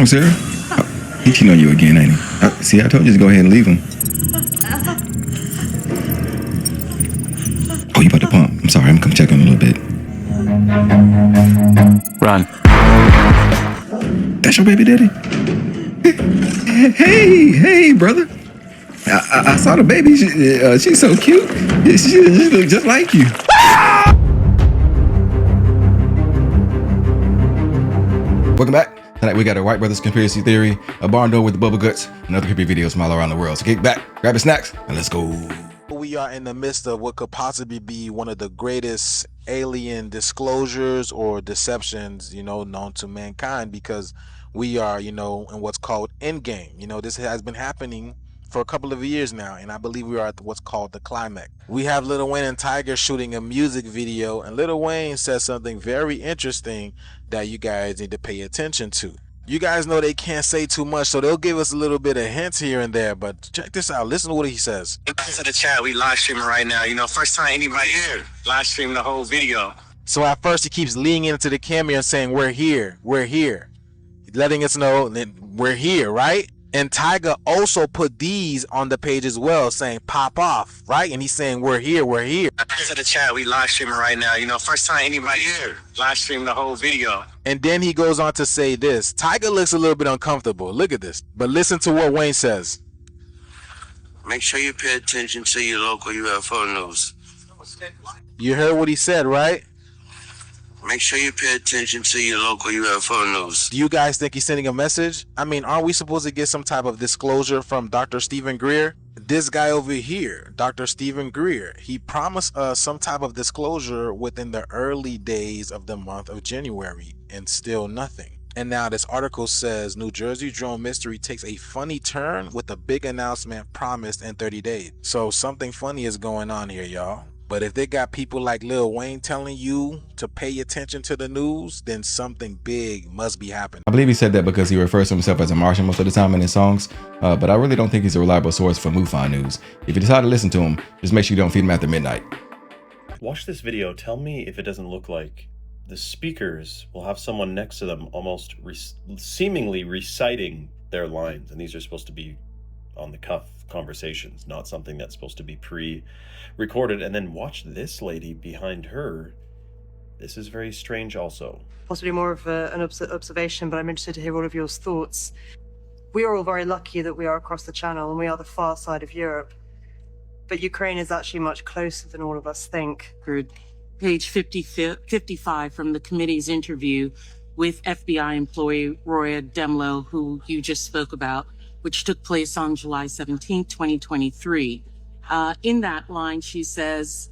wrong, Sarah? He cheating on you again, ain't he? See, I told you to go ahead and leave him. Oh, you about to pump. I'm sorry, I'm come check on a little bit. Run. That's your baby daddy? Hey, brother. I saw the baby. She's so cute. She looks just like you. Welcome back. Tonight we got a White Brothers Conspiracy Theory, a barn door with the bubble guts, and other creepy videos from all around the world. So kick back, grab your snacks, and let's go. We are in the midst of what could possibly be one of the greatest alien disclosures or deceptions, known to mankind, because we are, in what's called endgame. This has been happening for a couple of years now, and I believe we are at what's called the climax. We have Lil Wayne and Tiger shooting a music video, and Lil Wayne says something very interesting that you guys need to pay attention to. You guys know they can't say too much, so they'll give us a little bit of hints here and there, but check this out. Listen to what he says. To the chat, we live streaming right now. First time anybody here live streaming the whole video. So at first he keeps leaning into the camera and saying, we're here, letting us know that we're here, right? And Tiger also put these on the page as well, saying pop off, right? And he's saying we're here. To the chat, we live streaming right now. First time anybody here live streaming the whole video. And then he goes on to say this. Tiger looks a little bit uncomfortable. Look at this. But listen to what Wayne says. Make sure you pay attention to your local UFO news. You heard what he said, right? Make sure you pay attention to your local UFO news. Do you guys think he's sending a message? I mean, aren't we supposed to get some type of disclosure from Dr. Stephen Greer? This guy over here, Dr. Stephen Greer, he promised us some type of disclosure within the early days of the month of January, and still nothing. And now this article says New Jersey drone mystery takes a funny turn with a big announcement promised in 30 days. So something funny is going on here, y'all. But if they got people like Lil Wayne telling you to pay attention to the news, then something big must be happening. I believe he said that because he refers to himself as a Martian most of the time in his songs, but I really don't think he's a reliable source for MUFON news. If you decide to listen to him, just make sure you don't feed him after midnight. Watch this video, tell me if it doesn't look like the speakers will have someone next to them almost seemingly reciting their lines, and these are supposed to be on the cuff conversations, not something that's supposed to be pre-recorded. And then watch this lady behind her. This is very strange also. Possibly more of an observation, but I'm interested to hear all of your thoughts. We are all very lucky that we are across the channel and we are the far side of Europe. But Ukraine is actually much closer than all of us think. Page 55 from the committee's interview with FBI employee Roya Demlow, who you just spoke about, which took place on July 17, 2023. In that line, she says,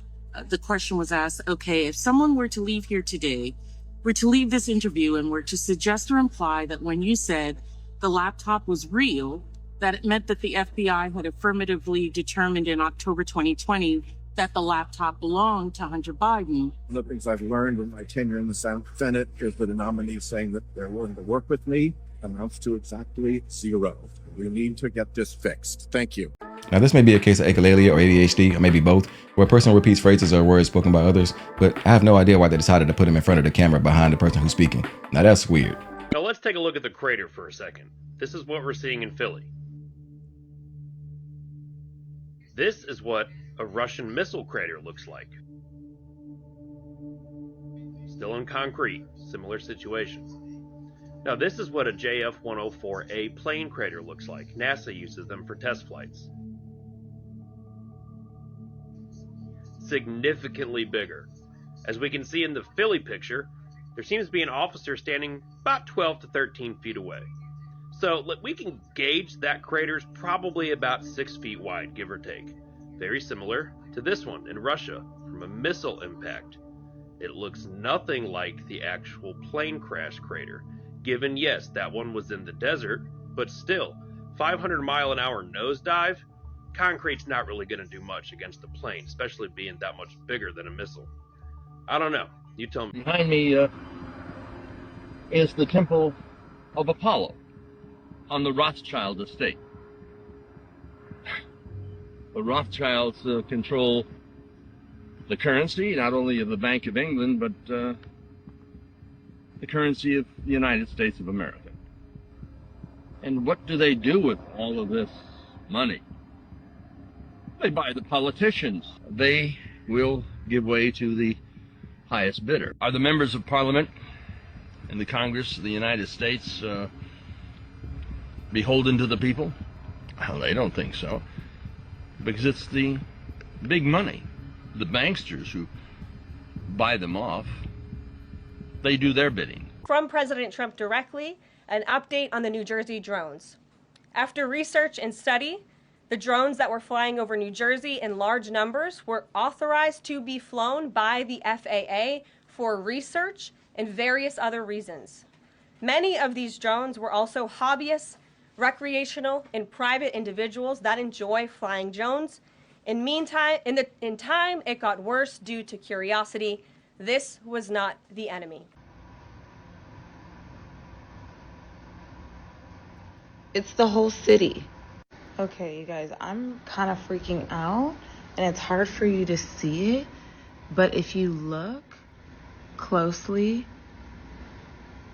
the question was asked, okay, if someone were to leave here today, were to leave this interview and were to suggest or imply that when you said the laptop was real, that it meant that the FBI had affirmatively determined in October 2020 that the laptop belonged to Hunter Biden. One of the things I've learned in my tenure in the Senate is that the nominees saying that they're willing to work with me amounts to exactly zero. We need to get this fixed. Thank you. Now, this may be a case of echolalia or ADHD, or maybe both, where a person repeats phrases or words spoken by others, but I have no idea why they decided to put him in front of the camera behind the person who's speaking. Now, that's weird. Now, let's take a look at the crater for a second. This is what we're seeing in Philly. This is what a Russian missile crater looks like. Still in concrete, similar situation. Now, this is what a JF-104A plane crater looks like. NASA uses them for test flights. Significantly bigger. As we can see in the Philly picture, there seems to be an officer standing about 12 to 13 feet away. So we can gauge that crater's probably about 6 feet wide, give or take. Very similar to this one in Russia from a missile impact. It looks nothing like the actual plane crash crater. Given, yes, that one was in the desert, but still, 500-mile-an-hour nosedive, concrete's not really going to do much against the plane, especially being that much bigger than a missile. I don't know. You tell me. Behind me is the Temple of Apollo on the Rothschild estate. The Rothschilds control the currency, not only of the Bank of England, but the currency of the United States of America. And what do they do with all of this money? They buy the politicians. They will give way to the highest bidder. Are the members of Parliament and the Congress of the United States beholden to the people? Well, they don't think so. Because it's the big money, the banksters who buy them off. They do their bidding. From President Trump directly, an update on the New Jersey drones. After research and study, the drones that were flying over New Jersey in large numbers were authorized to be flown by the FAA for research and various other reasons. Many of these drones were also hobbyists, recreational, and private individuals that enjoy flying drones. In time, it got worse due to curiosity. This was not the enemy. It's the whole city. Okay, you guys, I'm kind of freaking out, and it's hard for you to see it, but if you look closely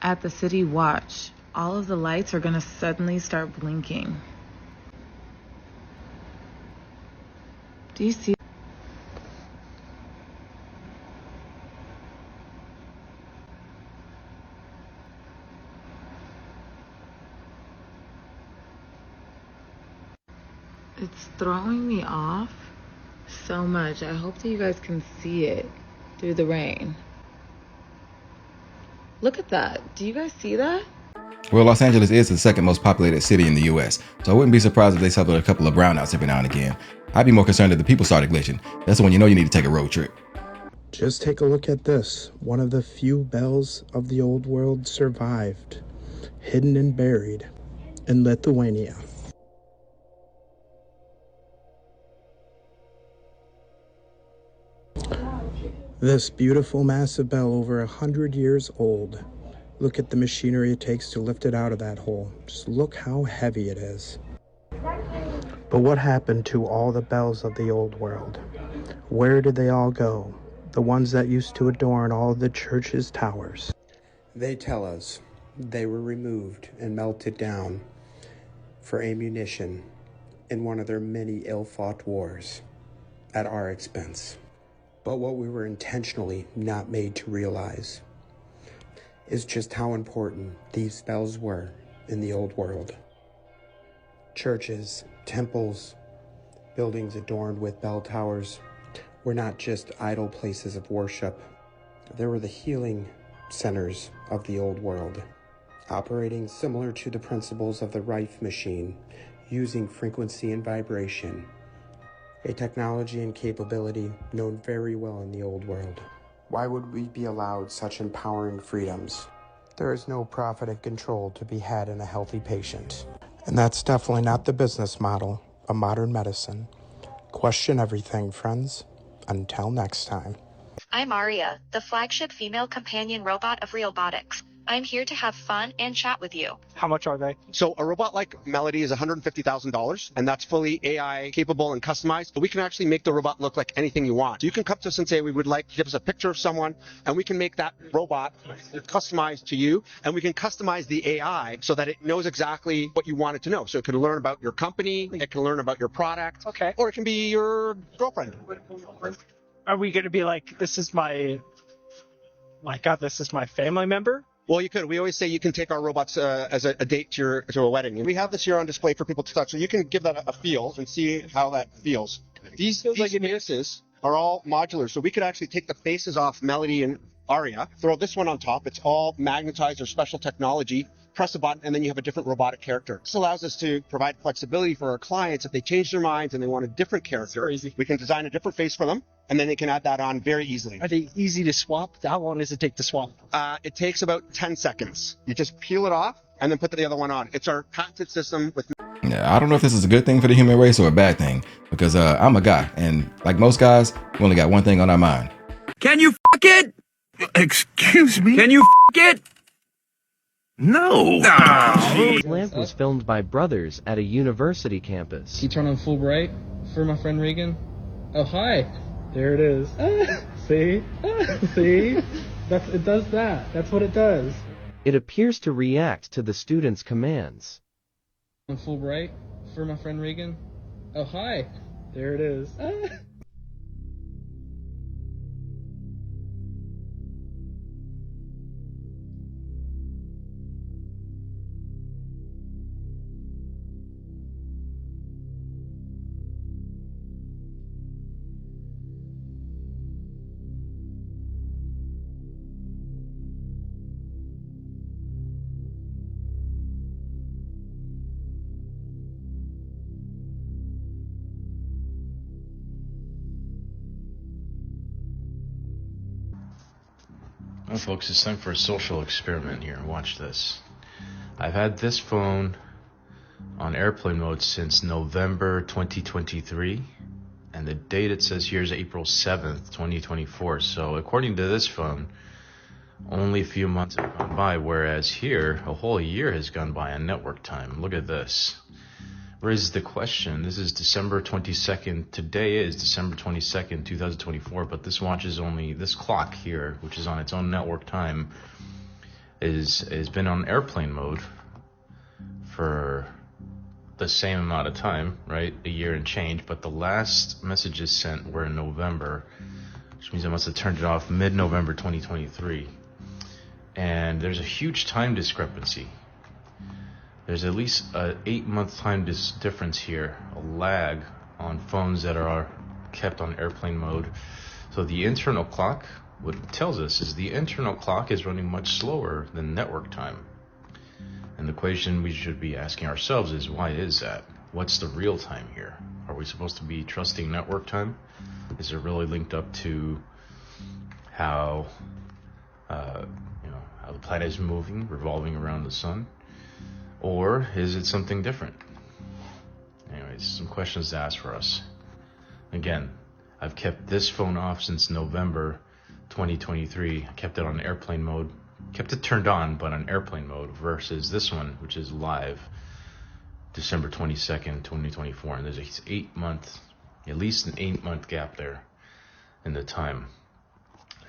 at the city, watch. All of the lights are gonna suddenly start blinking. Do you see? It's throwing me off so much. I hope that you guys can see it through the rain. Look at that. Do you guys see that? Well, Los Angeles is the second most populated city in the US, so I wouldn't be surprised if they suffered a couple of brownouts every now and again. I'd be more concerned if the people started glitching. That's when you know you need to take a road trip. Just take a look at this. One of the few bells of the old world survived, hidden and buried in Lithuania. This beautiful massive bell, over 100 years old. Look at the machinery it takes to lift it out of that hole. Just look how heavy it is. But what happened to all the bells of the old world? Where did they all go? The ones that used to adorn all of the church's towers. They tell us they were removed and melted down for ammunition in one of their many ill-fought wars at our expense. But what we were intentionally not made to realize is just how important these bells were in the old world. Churches, temples, buildings adorned with bell towers were not just idle places of worship. They were the healing centers of the old world, operating similar to the principles of the Rife machine, using frequency and vibration, a technology and capability known very well in the old world. Why would we be allowed such empowering freedoms? There is no profit and control to be had in a healthy patient. And that's definitely not the business model of modern medicine. Question everything, friends. Until next time. I'm Aria, the flagship female companion robot of Realbotics. I'm here to have fun and chat with you. How much are they? So a robot like Melody is $150,000, and that's fully AI capable and customized. But we can actually make the robot look like anything you want. So you can come to us and say, we would like to give us a picture of someone, and we can make that robot customized to you, and we can customize the AI so that it knows exactly what you want it to know. So it can learn about your company, it can learn about your product, okay, or it can be your girlfriend. Are we going to be like, this is my God, this is my family member? Well, you could. We always say you can take our robots as a date to a wedding. And we have this here on display for people to touch. So you can give that a feel and see how that feels. These faces are all modular. So we could actually take the faces off Melody and Aria, throw this one on top. It's all magnetized or special technology. Press a button, and then you have a different robotic character. This allows us to provide flexibility for our clients. If they change their minds and they want a different character, we can design a different face for them, and then they can add that on very easily. Are they easy to swap? How long does it take to swap? It takes about 10 seconds. You just peel it off and then put the other one on. It's our patented system with... Yeah, I don't know if this is a good thing for the human race or a bad thing, because I'm a guy, and like most guys, we only got one thing on our mind. Can you fuck it? Excuse me? Can you fuck it? No. This lamp was filmed by brothers at a university campus. You turn on full bright for my friend Regan. Oh, hi. There it is. See? See? It does that. That's what it does. It appears to react to the students' commands. on Fulbright for my friend Regan. Oh, hi. There it is. Well, folks, it's time for a social experiment here. Watch this. I've had this phone on airplane mode since November 2023, and the date it says here is April 7th, 2024. So according to this phone, only a few months have gone by, whereas here, a whole year has gone by on network time. Look at this. Raises the question, this is December 22nd, today is December 22nd, 2024, but this watch is only, this clock here, which is on its own network time, has been on airplane mode for the same amount of time, right? A year and change, but the last messages sent were in November, which means I must have turned it off mid-November 2023. And there's a huge time discrepancy. There's at least an 8-month time difference here, a lag on phones that are kept on airplane mode. So the internal clock, what it tells us is the internal clock is running much slower than network time. And the question we should be asking ourselves is, why is that? What's the real time here? Are we supposed to be trusting network time? Is it really linked up to how, how the planet is moving, revolving around the sun? Or is it something different? Anyways, some questions to ask for us. Again, I've kept this phone off since November 2023. I kept it on airplane mode. Kept it turned on, but on airplane mode, versus this one, which is live, December 22nd, 2024. And there's at least an 8-month gap there in the time.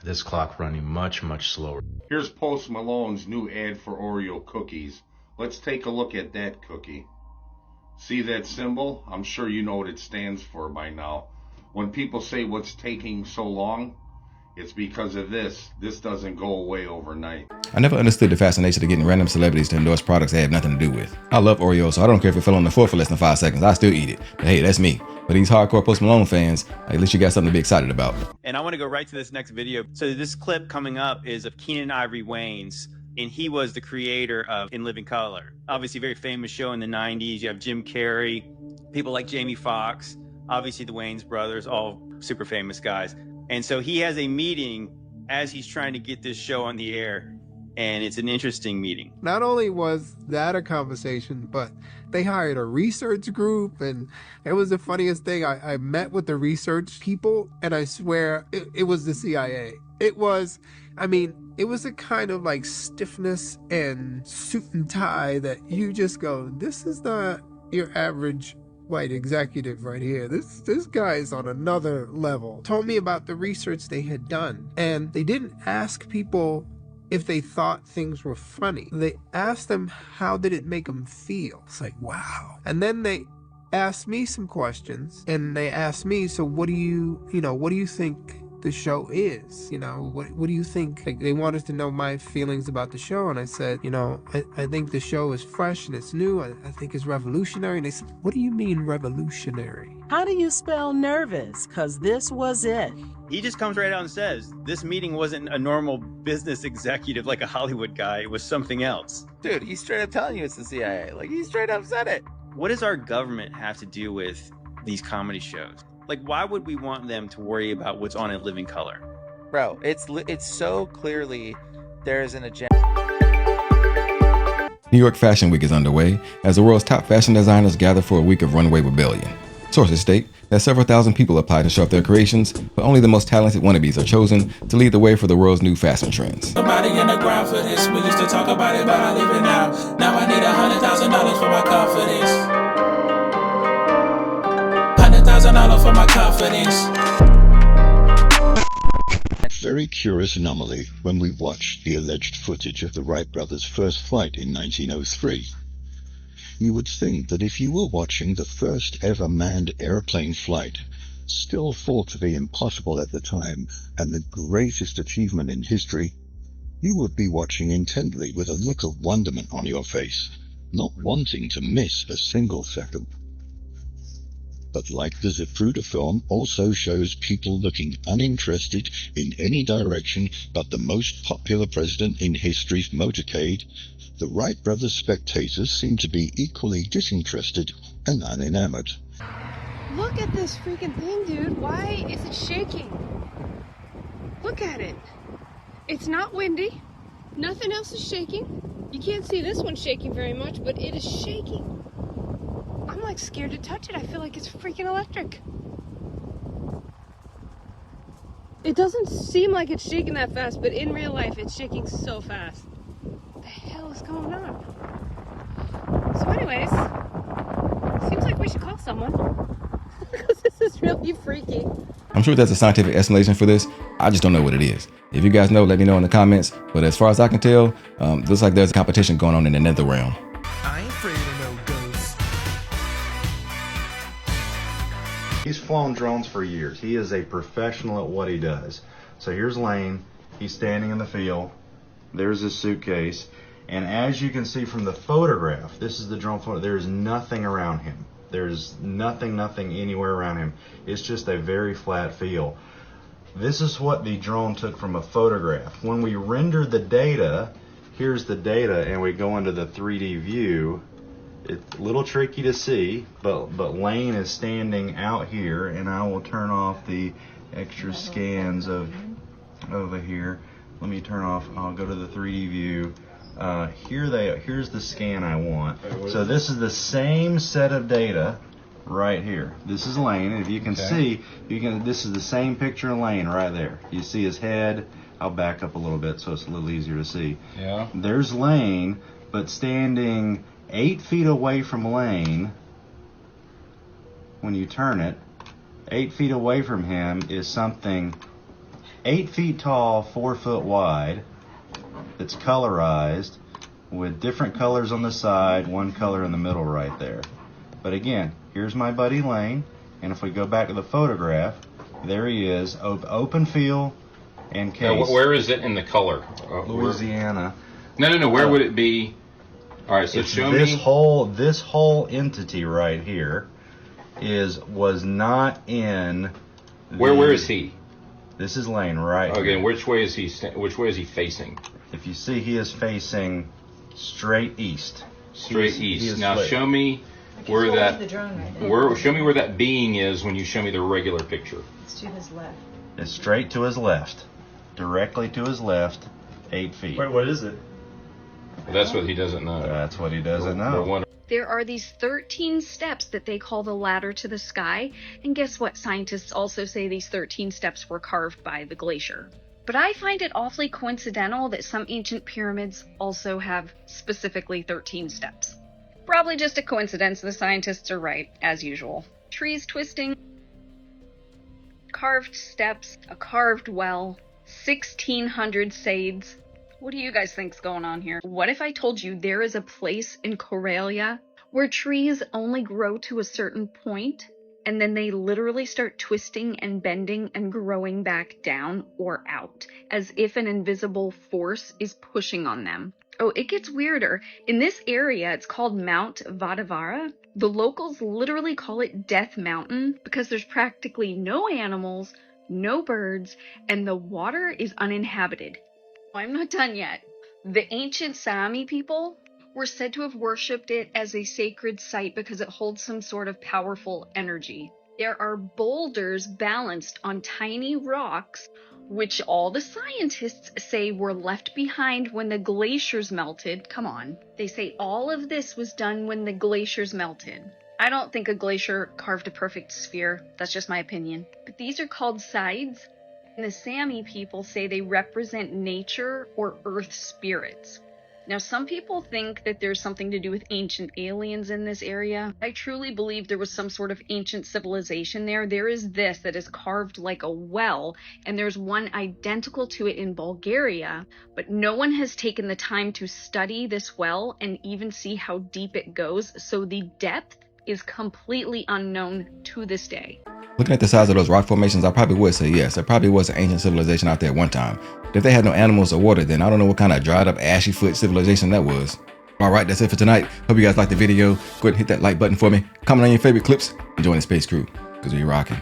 This clock running much, much slower. Here's Post Malone's new ad for Oreo cookies. Let's take a look at that cookie. See that symbol? I'm sure you know what it stands for by now. When people say what's taking so long, it's because of this. This doesn't go away overnight. I never understood the fascination of getting random celebrities to endorse products they have nothing to do with. I love Oreos, so I don't care if it fell on the floor for less than 5 seconds. I still eat it. But hey, that's me. For these hardcore Post Malone fans, at least you got something to be excited about. And I want to go right to this next video. So this clip coming up is of Keenan Ivory Wayans, and he was the creator of In Living Color. Obviously, a very famous show in the 90s. You have Jim Carrey, people like Jamie Foxx, obviously the Wayans brothers, all super famous guys. And so he has a meeting as he's trying to get this show on the air, and it's an interesting meeting. Not only was that a conversation, but they hired a research group, and it was the funniest thing. I met with the research people, and I swear it was the CIA. It was a kind of like stiffness and suit and tie that you just go, this is not your average white executive right here. This guy is on another level. Told me about the research they had done, and they didn't ask people if they thought things were funny. They asked them, how did it make them feel? It's like, wow. And then they asked me some questions, and they asked me, so what do you think the show is? What do you think? Like, they wanted to know my feelings about the show, and I said, I think the show is fresh and it's new. I think it's revolutionary. And they said, what do you mean revolutionary? How do you spell nervous? Because this was it. He just comes right out and says, this meeting wasn't a normal business executive like a Hollywood guy. It was something else. Dude, he's straight up telling you it's the CIA. Like, he straight up said it. What does our government have to do with these comedy shows? Like, why would we want them to worry about what's on In Living Color? Bro, it's so clearly there is an agenda. New York Fashion Week is underway as the world's top fashion designers gather for a week of runway rebellion. Sources state that several thousand people apply to show off their creations, but only the most talented wannabes are chosen to lead the way for the world's new fashion trends. Somebody in the ground for this. We used to talk about it, but I leave it now. Now I need $100,000 for my confidence. $100,000 for my confidence. Very curious anomaly when we watched the alleged footage of the Wright brothers' first flight in 1903. You would think that if you were watching the first ever manned airplane flight, still thought to be impossible at the time and the greatest achievement in history, you would be watching intently with a look of wonderment on your face, not wanting to miss a single second. But like the Zapruder film also shows people looking uninterested in any direction but the most popular president in history's motorcade, the Wright brothers spectators seem to be equally disinterested and unenamored. Look at this freaking thing, dude. Why is it shaking? Look at it. It's not windy. Nothing else is shaking. You can't see this one shaking very much, but it is shaking. I'm like scared to touch it. I feel like it's freaking electric. It doesn't seem like it's shaking that fast, but in real life, it's shaking so fast. What the hell is going on? So anyways, seems like we should call someone. Because this is really freaky. I'm sure there's a scientific explanation for this. I just don't know what it is. If you guys know, let me know in the comments. But as far as I can tell, looks like there's a competition going on in the nether realm. I ain't afraid of no ghosts. He's flown drones for years. He is a professional at what he does. So here's Lane. He's standing in the field. There's his suitcase. And as you can see from the photograph, this is the drone photo, there's nothing around him. There's nothing anywhere around him. It's just a very flat field. This is what the drone took from a photograph. When we render the data, here's the data, and we go into the 3D view. It's a little tricky to see, but Lane is standing out here, and I will turn off the extra scans of over here. Let me turn off, I'll go to the 3D view. Here's the scan I want. So this is the same set of data right here. This is Lane. If you can see, this is the same picture of Lane right there. You see his head. I'll back up a little bit so it's a little easier to see. Yeah. There's Lane, but standing 8 feet away from Lane, when you turn it, 8 feet away from him is something 8 feet tall, 4 foot wide. It's colorized with different colors on the side, one color in the middle right there. But again, here's my buddy Lane, and if we go back to the photograph, there he is, open field and case. Now, where is it in the color? Louisiana. No. Where would it be? All right, so show this me. This whole entity right here was not in. Where is he? This is Lane right. Okay, here. which way is he facing? If you see, he is facing straight east. Straight east. Now show me where that. Show me where that being is when you show me the regular picture. It's to his left. It's straight to his left, directly to his left, 8 feet. Wait, what is it? Well, that's what he doesn't know. That's what he doesn't know. There are these 13 steps that they call the ladder to the sky, and guess what? Scientists also say these 13 steps were carved by the glacier. But I find it awfully coincidental that some ancient pyramids also have specifically 13 steps. Probably just a coincidence, the scientists are right, as usual. Trees twisting, carved steps, a carved well, 1,600 shades. What do you guys think's going on here? What if I told you there is a place in Corelia where trees only grow to a certain point, and then they literally start twisting and bending and growing back down or out, as if an invisible force is pushing on them? Oh, it gets weirder. In this area, it's called Mount Vadavara. The locals literally call it Death Mountain because there's practically no animals, no birds, and the water is uninhabited. I'm not done yet. The ancient Sami people were said to have worshipped it as a sacred site because it holds some sort of powerful energy. There are boulders balanced on tiny rocks, which all the scientists say were left behind when the glaciers melted. Come on. They say all of this was done when the glaciers melted. I don't think a glacier carved a perfect sphere. That's just my opinion. But these are called sides, and the Sami people say they represent nature or earth spirits. Now, some people think that there's something to do with ancient aliens in this area. I truly believe there was some sort of ancient civilization there. There is this that is carved like a well, and there's one identical to it in Bulgaria, but no one has taken the time to study this well and even see how deep it goes, so the depth is completely unknown to this day. Looking at the size of those rock formations, I probably would say yes, there probably was an ancient civilization out there at one time. But if they had no animals or water, then I don't know what kind of dried up ashy foot civilization that was. Alright, that's it for tonight. Hope you guys liked the video. Go ahead and hit that like button for me. Comment on your favorite clips and join the Space Crew, because we're rocking.